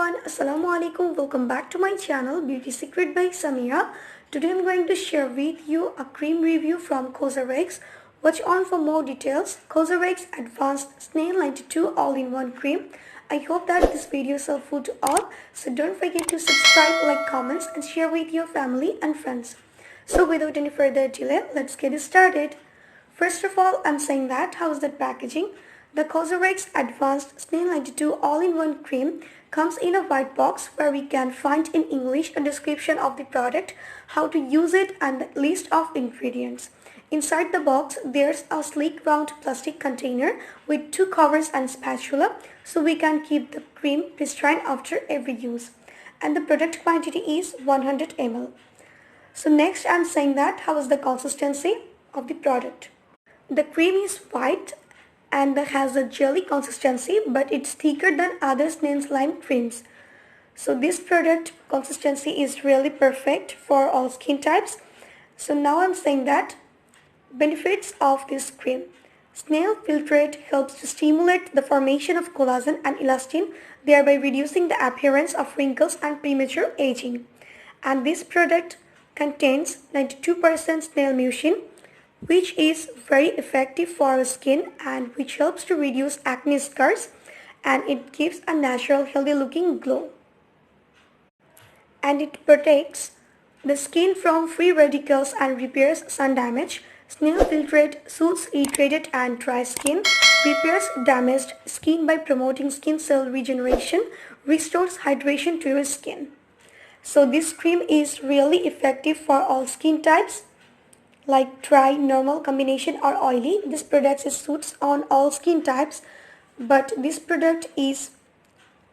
everyone, Assalamu alaikum. Welcome back to my channel Beauty Secret by Samira. Today I'm going to share with you a cream review from Cosrx. Watch on for more details. Cosrx Advanced Snail 92 All-in-One Cream. I hope that this video is helpful to all. So don't forget to subscribe, like, comments and share with your family and friends. So without any further delay, let's get started. First of all, I'm saying that how's that packaging? The Cosrx Advanced Snail 92 All-in-One Cream comes in a white box where we can find in English a description of the product, how to use it and the list of ingredients. Inside the box, there's a sleek round plastic container with two covers and spatula so we can keep the cream pristine after every use. And the product quantity is 100 ml. So next I'm saying that how is the consistency of the product. The cream is white and has a jelly consistency, but it's thicker than other snail slime creams. So this product consistency is really perfect for all skin types. So now I'm saying that benefits of this cream. Snail filtrate helps to stimulate the formation of collagen and elastin, thereby reducing the appearance of wrinkles and premature aging. And this product contains 92% snail mucin, which is very effective for our skin and which helps to reduce acne scars, and it gives a natural healthy looking glow. And it protects the skin from free radicals and repairs sun damage. Snail filtrate soothes irritated and dry skin, repairs damaged skin by promoting skin cell regeneration, restores hydration to your skin. So this cream is really effective for all skin types like dry, normal, combination or oily. This product suits on all skin types, but this product is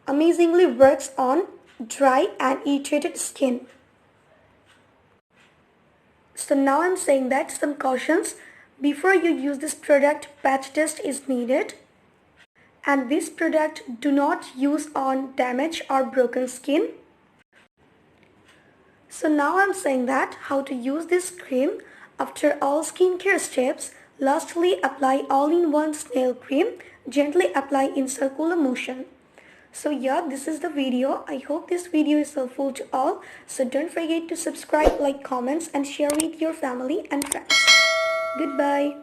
amazingly works on dry and irritated skin. So now I'm saying that some cautions. Before you use this product, patch test is needed. And this product do not use on damaged or broken skin. So now I'm saying that how to use this cream. After all skincare steps, lastly apply all-in-one snail cream. Gently apply in circular motion. So yeah, this is the video. I hope this video is helpful to all. So don't forget to subscribe, like, comments and share with your family and friends. Goodbye.